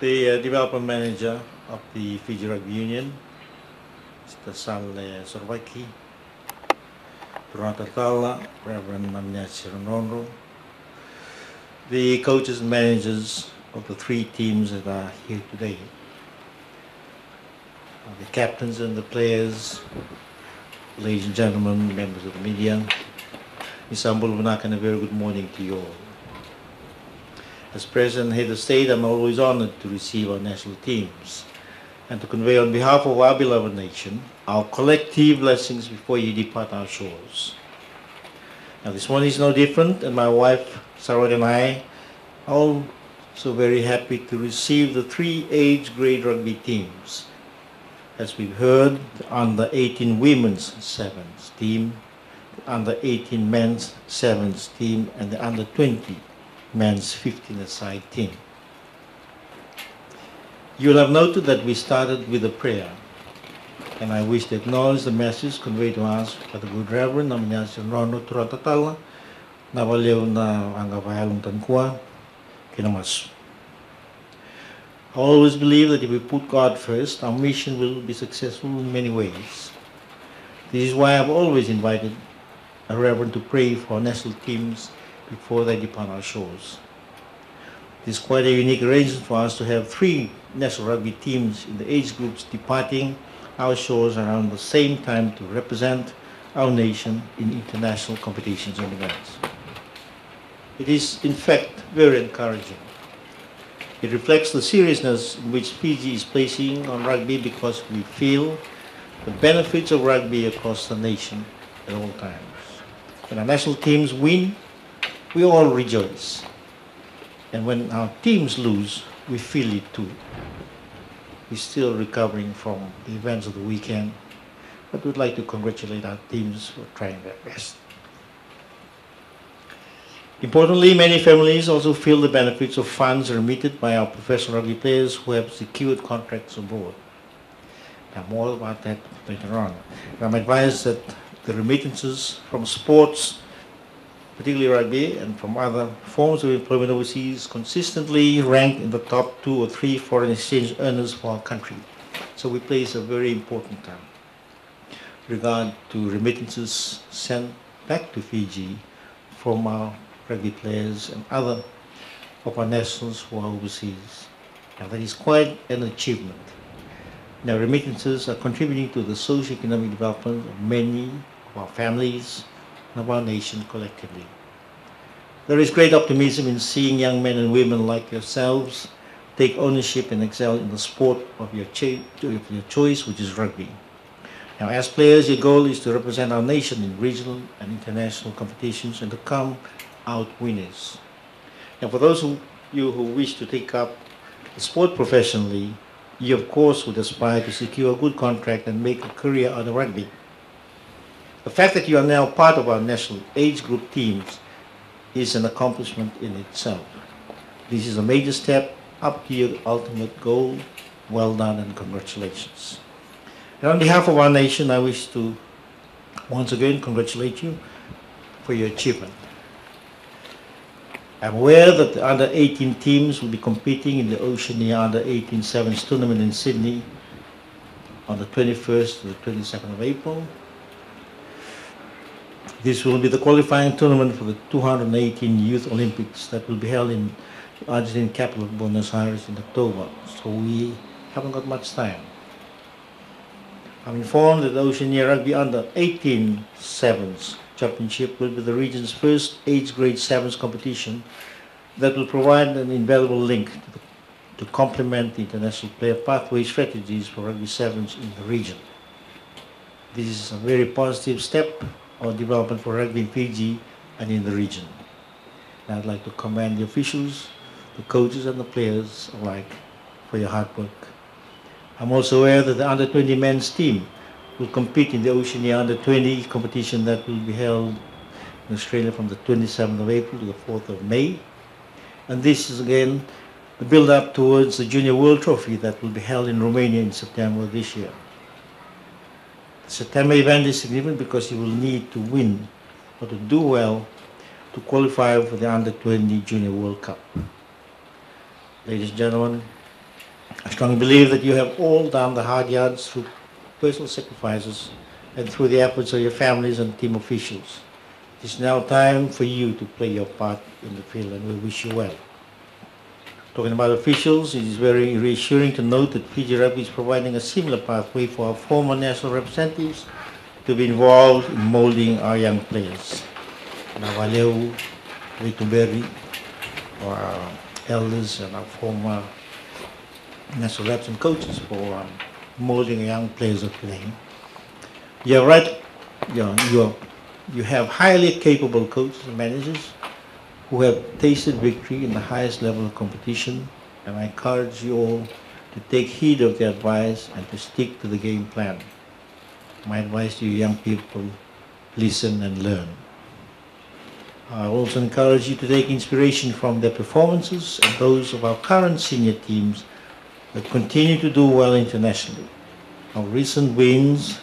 The development manager of the Fiji Rugby Union, Mr. Sale Sorvaki, i-Tatau, Reverend Mamnyasi Ronrono, the coaches and managers of the three teams that are here today, the captains and the players, ladies and gentlemen, members of the media, Isambul Vanak, and a very good morning to you all. As President Head of State, I'm always honored to receive our national teams and to convey on behalf of our beloved nation our collective blessings before you depart our shores. Now this morning is no different, and my wife Sarah and I are also very happy to receive the three age grade rugby teams. As we've heard, the under 18 women's sevens team, the under 18 men's sevens team, and the under 20 men's 15-a-side team. You'll have noted that we started with a prayer, and I wish to acknowledge the message conveyed to us by the Good Reverend Mamnyasi Ronrono i-Tatau na valeu na angavayalong tankwa kinamas. I always believe that if we put God first, our mission will be successful in many ways. This is why I've always invited a reverend to pray for our national teams before they depart our shores. It is quite a unique arrangement for us to have three national rugby teams in the age groups departing our shores around the same time to represent our nation in international competitions and events. It is in fact very encouraging. It reflects the seriousness in which Fiji is placing on rugby, because we feel the benefits of rugby across the nation at all times. When our national teams win, we all rejoice. And when our teams lose, we feel it too. We're still recovering from the events of the weekend, but we'd like to congratulate our teams for trying their best. Importantly, many families also feel the benefits of funds remitted by our professional rugby players who have secured contracts abroad. Now, more about that later on. I'm advised that the remittances from sports, particularly rugby, and from other forms of employment overseas, consistently rank in the top 2 or 3 foreign exchange earners for our country. So we place a very important regard to remittances sent back to Fiji from our rugby players and other of our nationals who are overseas. Now that is quite an achievement. Now remittances are contributing to the socio-economic development of many of our families and of our nation collectively. There is great optimism in seeing young men and women like yourselves take ownership and excel in the sport of your choice, which is rugby. Now, as players, your goal is to represent our nation in regional and international competitions and to come out winners. And for those of you who wish to take up the sport professionally, you of course would aspire to secure a good contract and make a career out of rugby. The fact that you are now part of our national age group teams is an accomplishment in itself. This is a major step up to your ultimate goal. Well done and congratulations. And on behalf of our nation, I wish to once again congratulate you for your achievement. I'm aware that the under 18 teams will be competing in the Oceania under 18 Sevens tournament in Sydney on the 21st to the 22nd of April. This will be the qualifying tournament for the 218 Youth Olympics that will be held in the Argentine capital of Buenos Aires in October, so we haven't got much time. I'm informed that the Oceania Rugby Under 18 Sevens Championship will be the region's first age grade sevens competition that will provide an invaluable link to complement the international player pathway strategies for rugby sevens in the region. This is a very positive step of development for rugby in Fiji and in the region. And I'd like to commend the officials, the coaches and the players alike for your hard work. I'm also aware that the under 20 men's team will compete in the Oceania under 20 competition that will be held in Australia from the 27th of April to the 4th of May. And this is again the build-up towards the Junior World Trophy that will be held in Romania in September this year. The September event is significant because you will need to win or to do well to qualify for the Under 20 Junior World Cup. Ladies and gentlemen, I strongly believe that you have all done the hard yards through personal sacrifices and through the efforts of your families and team officials. It's now time for you to play your part in the field, and we wish you well. Talking about officials, it is very reassuring to note that Fiji Rugby is providing a similar pathway for our former national representatives to be involved in molding our young players. Navaleu, Rituberi, our elders and our former national reps and coaches for molding young players of today. You're right. You have highly capable coaches and managers who have tasted victory in the highest level of competition, and I encourage you all to take heed of their advice and to stick to the game plan. My advice to you young people, listen and learn. I also encourage you to take inspiration from their performances and those of our current senior teams that continue to do well internationally. Our recent wins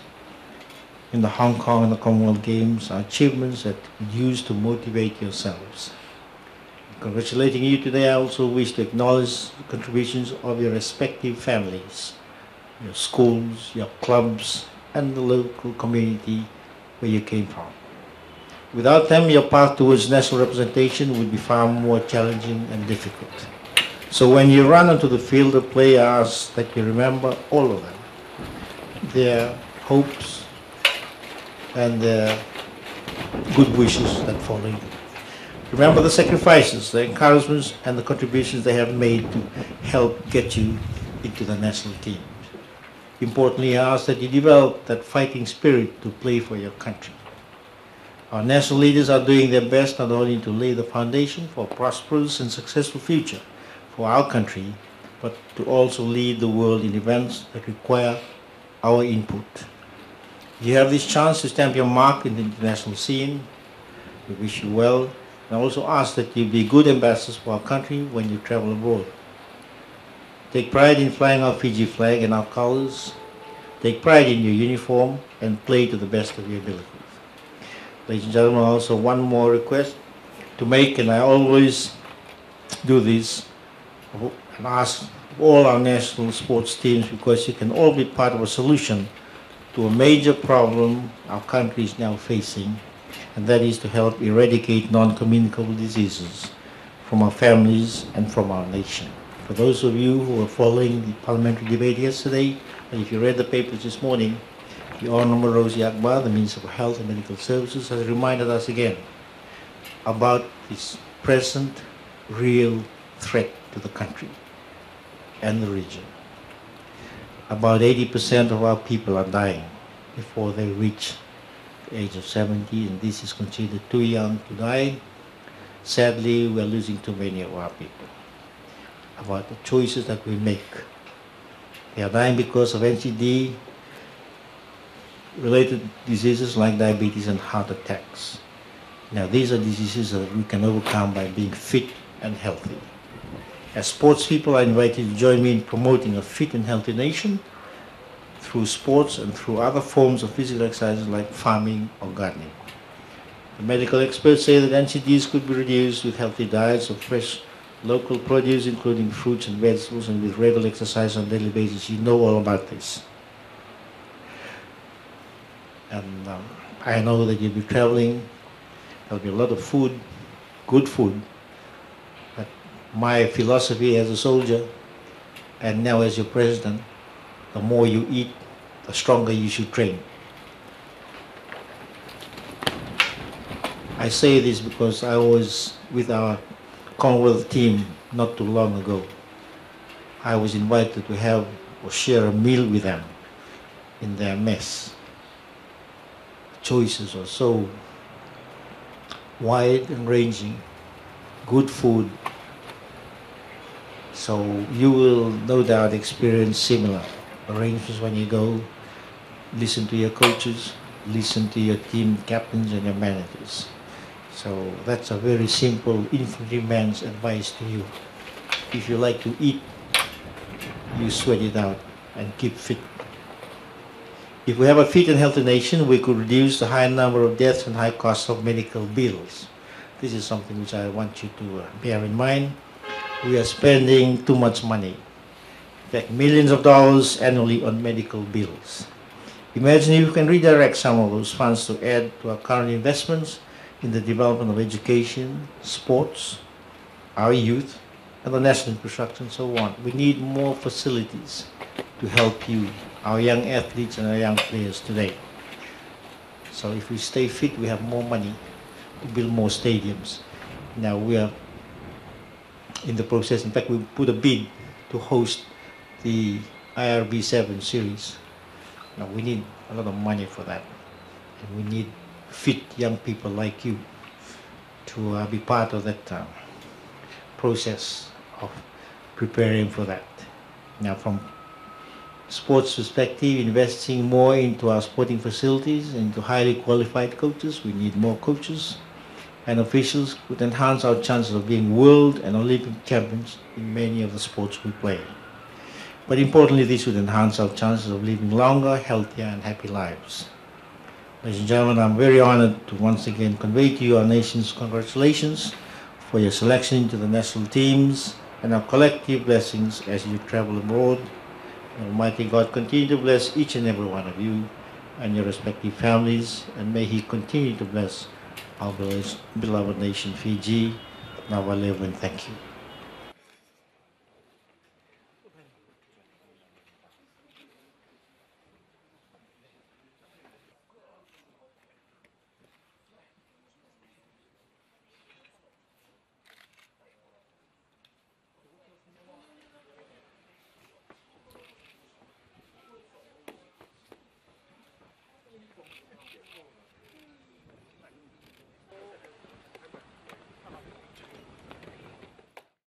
in the Hong Kong and the Commonwealth Games are achievements that you use to motivate yourselves. Congratulating you today, I also wish to acknowledge the contributions of your respective families, your schools, your clubs, and the local community where you came from. Without them, your path towards national representation would be far more challenging and difficult. So when you run onto the field of play, I ask that you remember all of them, their hopes and their good wishes that follow you. Remember the sacrifices, the encouragements, and the contributions they have made to help get you into the national team. Importantly, I ask that you develop that fighting spirit to play for your country. Our national leaders are doing their best not only to lay the foundation for a prosperous and successful future for our country, but to also lead the world in events that require our input. You have this chance to stamp your mark in the international scene. We wish you well. I also ask that you be good ambassadors for our country when you travel abroad. Take pride in flying our Fiji flag and our colors. Take pride in your uniform and play to the best of your abilities. Ladies and gentlemen, also one more request to make, and I always do this, and ask all our national sports teams, because you can all be part of a solution to a major problem our country is now facing, and that is to help eradicate non-communicable diseases from our families and from our nation. For those of you who were following the parliamentary debate yesterday, and if you read the papers this morning, the Honorable Rosie Akbar, the Minister for Health and Medical Services, has reminded us again about this present real threat to the country and the region. About 80% of our people are dying before they reach the age of 70, and this is considered too young to die. Sadly, we are losing too many of our people. About the choices that we make. They are dying because of NCD related diseases like diabetes and heart attacks. Now, these are diseases that we can overcome by being fit and healthy. As sports people, I invite you to join me in promoting a fit and healthy nation through sports and through other forms of physical exercises like farming or gardening. The medical experts say that NCDs could be reduced with healthy diets of fresh local produce, including fruits and vegetables, and with regular exercise on a daily basis. You know all about this. And I know that you'll be traveling. There'll be a lot of food, good food. But my philosophy as a soldier and now as your president, the more you eat, the stronger you should train. I say this because I was with our Commonwealth team not too long ago. I was invited to have or share a meal with them in their mess. Choices are so wide and ranging, good food. So you will no doubt experience similar arrangements when you go. Listen to your coaches, listen to your team captains and your managers. So that's a very simple infantryman's advice to you. If you like to eat, you sweat it out and keep fit. If we have a fit and healthy nation, we could reduce the high number of deaths and high costs of medical bills. This is something which I want you to bear in mind. We are spending too much money. in fact millions of dollars annually on medical bills. Imagine if you can redirect some of those funds to add to our current investments in the development of education, sports, our youth, and the national infrastructure and so on. We need more facilities to help you, our young athletes and our young players today. So if we stay fit, we have more money to build more stadiums. Now we are in the process. In fact, we put a bid to host the IRB 7 series. Now we need a lot of money for that. And we need fit young people like you to be part of that process of preparing for that. Now from sports perspective, investing more into our sporting facilities, into highly qualified coaches. We need more coaches and officials would enhance our chances of being world and Olympic champions in many of the sports we play. But importantly, this would enhance our chances of living longer, healthier, and happy lives. Ladies and gentlemen, I'm very honored to once again convey to you our nation's congratulations for your selection into the national teams and our collective blessings as you travel abroad. May Almighty God continue to bless each and every one of you and your respective families, and may He continue to bless our beloved nation Fiji. Now I live and thank you.